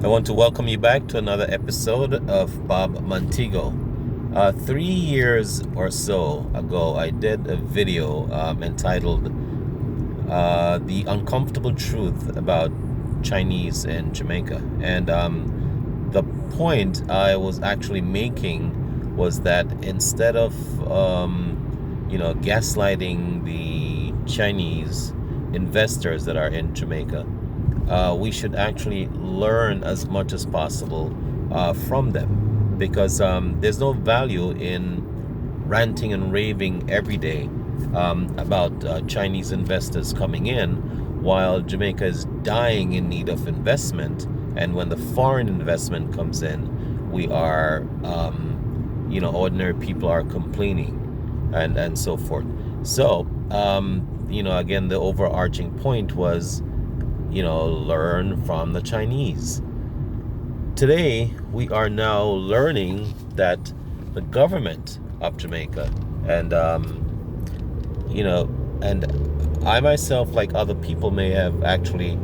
I want to welcome you back to another episode of Bob Montego. 3 years or so ago, I did a video entitled The Uncomfortable Truth About Chinese in Jamaica. And the point I was actually making was that instead of, gaslighting the Chinese investors that are in Jamaica, we should actually learn as much as possible from them, because there's no value in ranting and raving every day about Chinese investors coming in while Jamaica is dying in need of investment. And when the foreign investment comes in, we are, ordinary people are complaining and so forth. So, again, the overarching point was, learn from the Chinese. Today, we are now learning that the government of Jamaica and, and I myself, like other people, may have actually,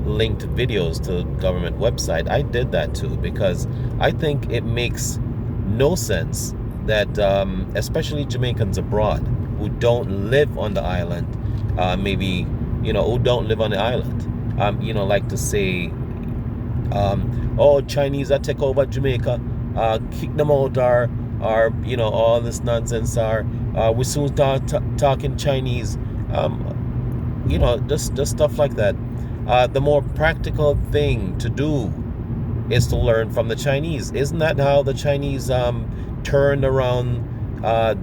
linked videos to the government website. I did that too, because I think it makes no sense that, especially Jamaicans abroad who don't live on the island, maybe, who don't live on the island, like to say, oh, Chinese are take over Jamaica, kick them out, or all this nonsense, or we soon start talking Chinese, just stuff like that. The more practical thing to do is to learn from the Chinese. Isn't that how the Chinese turned around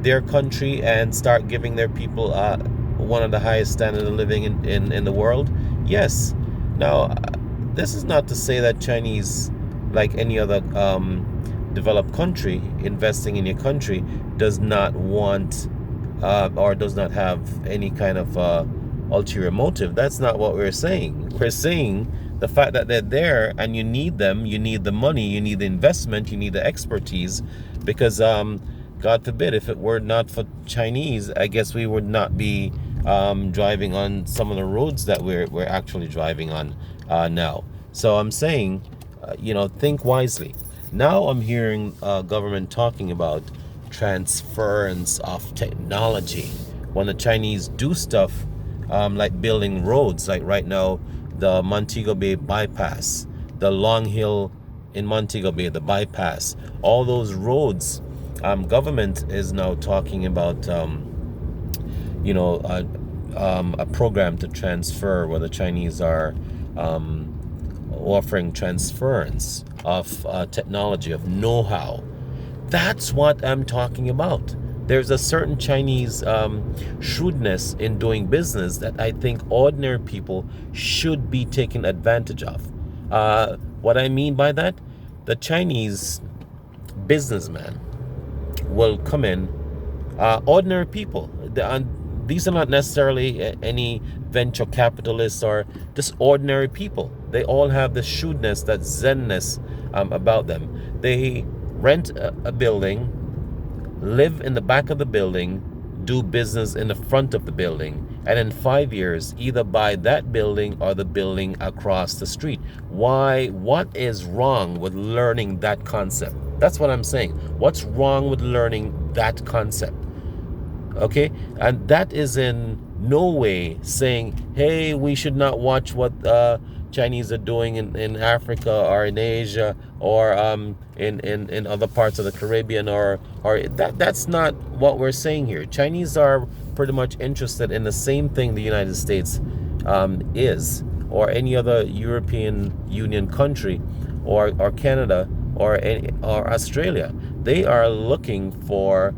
their country and start giving their people one of the highest standard of living in the world? Yes. Now, this is not to say that Chinese, like any other developed country, investing in your country does not want or does not have any kind of ulterior motive. That's not what we're saying. We're saying the fact that they're there and you need them, you need the money, you need the investment, you need the expertise, because God forbid, if it were not for Chinese, I guess we would not be driving on some of the roads that we're actually driving on now. So I'm saying, think wisely. Now I'm hearing government talking about transference of technology. When the Chinese do stuff like building roads, like right now, the Montego Bay bypass, the Long Hill in Montego Bay, the bypass, all those roads, government is now talking about, a program to transfer, where the Chinese are offering transference of technology, of know-how. That's what I'm talking about. There's a certain Chinese shrewdness in doing business that I think ordinary people should be taken advantage of. What I mean by that, the Chinese businessman will come in, ordinary people. These are not necessarily any venture capitalists, or just ordinary people. They all have the shrewdness, that zenness about them. They rent a building, live in the back of the building, do business in the front of the building, and in 5 years either buy that building or the building across the street. Why? What is wrong with learning that concept? That's what I'm saying. What's wrong with learning that concept? Okay, and that is in no way saying, hey, we should not watch what Chinese are doing in Africa or in Asia, or in other parts of the Caribbean, or that's not what we're saying here. Chinese are pretty much interested in the same thing the United States is, or any other European Union country, or Canada, or Australia. They are looking for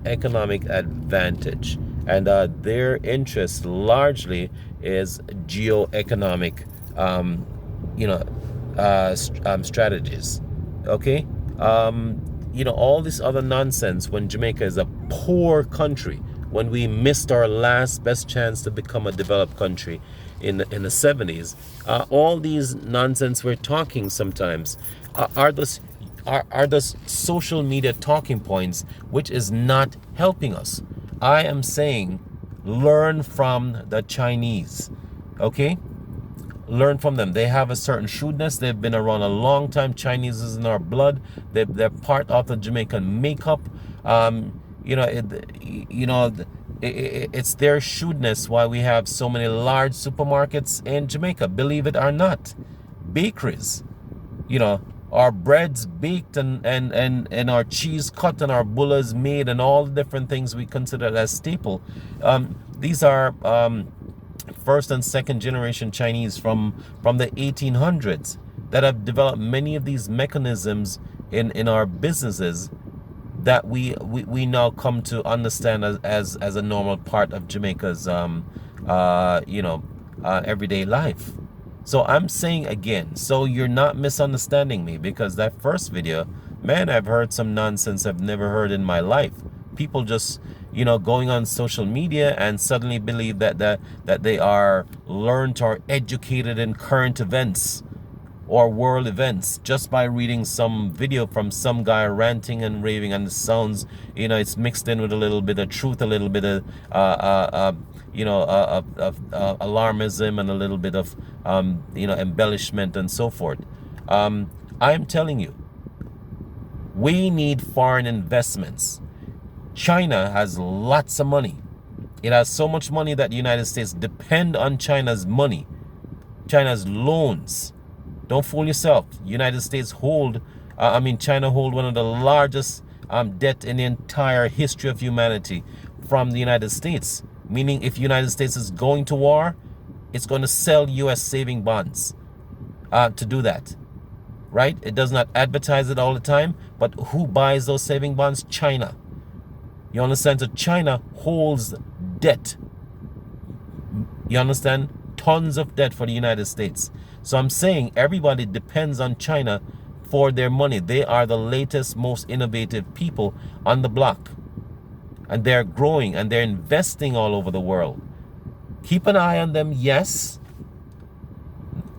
economic advantage, and their interest largely is geo-economic strategies. Okay, all this other nonsense, when Jamaica is a poor country, when we missed our last best chance to become a developed country in the 70s, all these nonsense we're talking sometimes are those social media talking points, which is not helping us. I am saying, learn from the Chinese. Okay, learn from them. They have a certain shrewdness. They've been around a long time. Chinese is in our blood. They're part of the Jamaican makeup. You know, it's their shrewdness why we have so many large supermarkets in Jamaica. Believe it or not, bakeries. You know, our breads baked and our cheese cut and our bullas made and all the different things we consider as staple. These are first and second generation Chinese from the 1800s that have developed many of these mechanisms in our businesses that we now come to understand as a normal part of Jamaica's everyday life. So I'm saying again, so you're not misunderstanding me, because that first video, man, I've heard some nonsense I've never heard in my life. People just, going on social media and suddenly believe that they are learned or educated in current events or world events just by reading some video from some guy ranting and raving, and it sounds, it's mixed in with a little bit of truth, a little bit of alarmism, and a little bit of embellishment and so forth. I'm telling you, we need foreign investments. China has lots of money. It has so much money that the United States depend on China's money, China's loans. Don't fool yourself. United States China hold one of the largest debt in the entire history of humanity from the United States. Meaning if the United States is going to war, it's going to sell U.S. saving bonds to do that. Right? It does not advertise it all the time, but who buys those saving bonds? China. You understand? So China holds debt. You understand? Tons of debt for the United States. So I'm saying everybody depends on China for their money. They are the latest, most innovative people on the block. And they're growing and they're investing all over the world. Keep an eye on them, yes.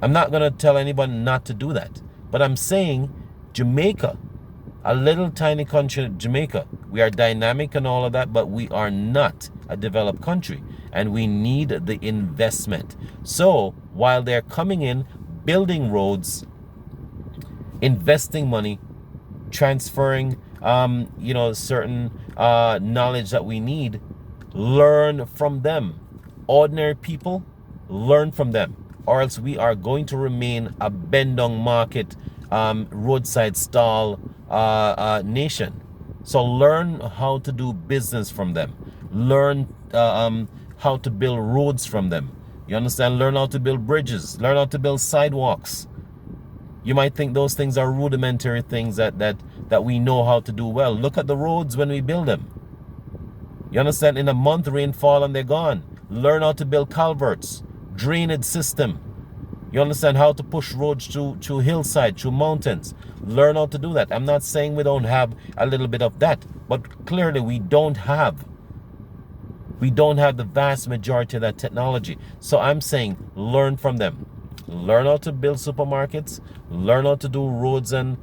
I'm not going to tell anyone not to do that. But I'm saying Jamaica, a little tiny country, Jamaica, we are dynamic and all of that, but we are not a developed country. And we need the investment. So while they're coming in, building roads, investing money, transferring, certain knowledge that we need, learn from them. Ordinary people, learn from them. Or else we are going to remain a bend-down market, roadside stall nation. So learn how to do business from them. Learn how to build roads from them. You understand? Learn how to build bridges. Learn how to build sidewalks. You might think those things are rudimentary things that we know how to do well. Look at the roads when we build them. You understand? In a month, rainfall and they're gone. Learn how to build culverts, drainage system. You understand how to push roads through hillside, through mountains. Learn how to do that. I'm not saying we don't have a little bit of that, but clearly we don't have. We don't have the vast majority of that technology. So I'm saying learn from them. Learn how to build supermarkets. Learn how to do roads and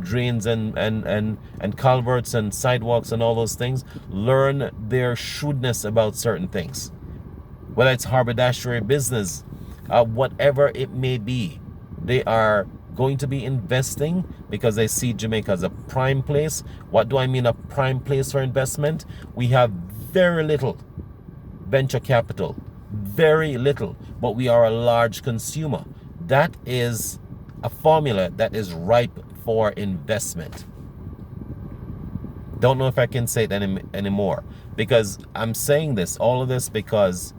drains and culverts and sidewalks and all those things. Learn their shrewdness about certain things. Whether it's haberdashery business, whatever it may be, they are going to be investing because they see Jamaica as a prime place. What do I mean a prime place for investment? We have very little venture capital, very little, but we are a large consumer. That is a formula that is ripe for investment. Don't know if I can say it anymore, because I'm saying this, all of this, because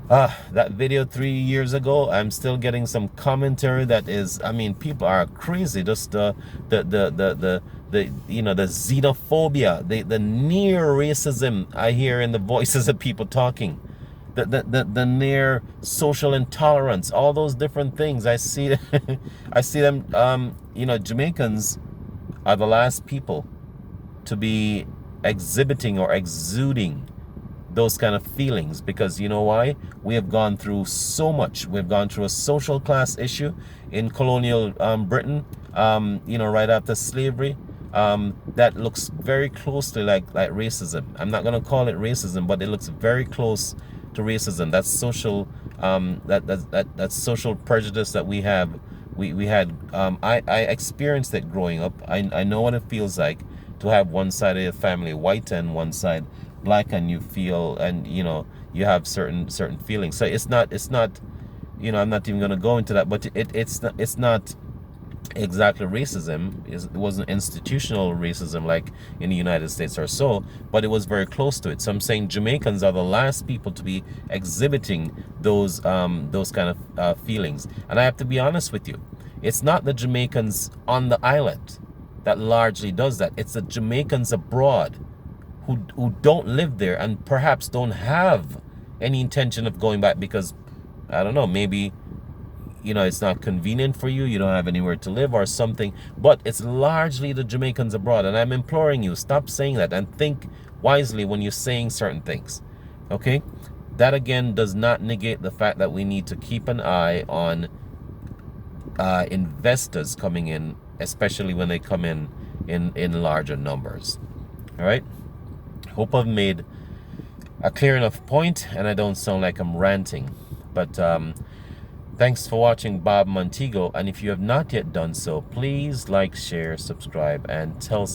that video 3 years ago, I'm still getting some commentary that is, people are crazy. Just the xenophobia, the near racism I hear in the voices of people talking, the near social intolerance, all those different things. I see I see them. Jamaicans are the last people to be exhibiting or exuding those kind of feelings, because you know why? We have gone through so much. We've gone through a social class issue in colonial Britain, right after slavery, that looks very closely like racism. I'm not going to call it racism, but it looks very close to racism. That's social that social prejudice that we have, we had. I experienced it growing up. I know what it feels like to have one side of your family white and one side black, and you feel, and you have certain feelings. So it's not I'm not even going to go into that, but it's not exactly racism. It wasn't institutional racism like in the United States or so, but it was very close to it. So I'm saying Jamaicans are the last people to be exhibiting those kind of feelings. And I have to be honest with you, it's not the Jamaicans on the island that largely does that. It's the Jamaicans abroad who don't live there and perhaps don't have any intention of going back because, I don't know, maybe it's not convenient for you, you don't have anywhere to live or something. But it's largely the Jamaicans abroad, and I'm imploring you, stop saying that and think wisely when you're saying certain things. Okay, that again does not negate the fact that we need to keep an eye on investors coming in, especially when they come in larger numbers. All right, hope I've made a clear enough point and I don't sound like I'm ranting, but thanks for watching Bob Montego, and if you have not yet done so, please like, share, subscribe, and tell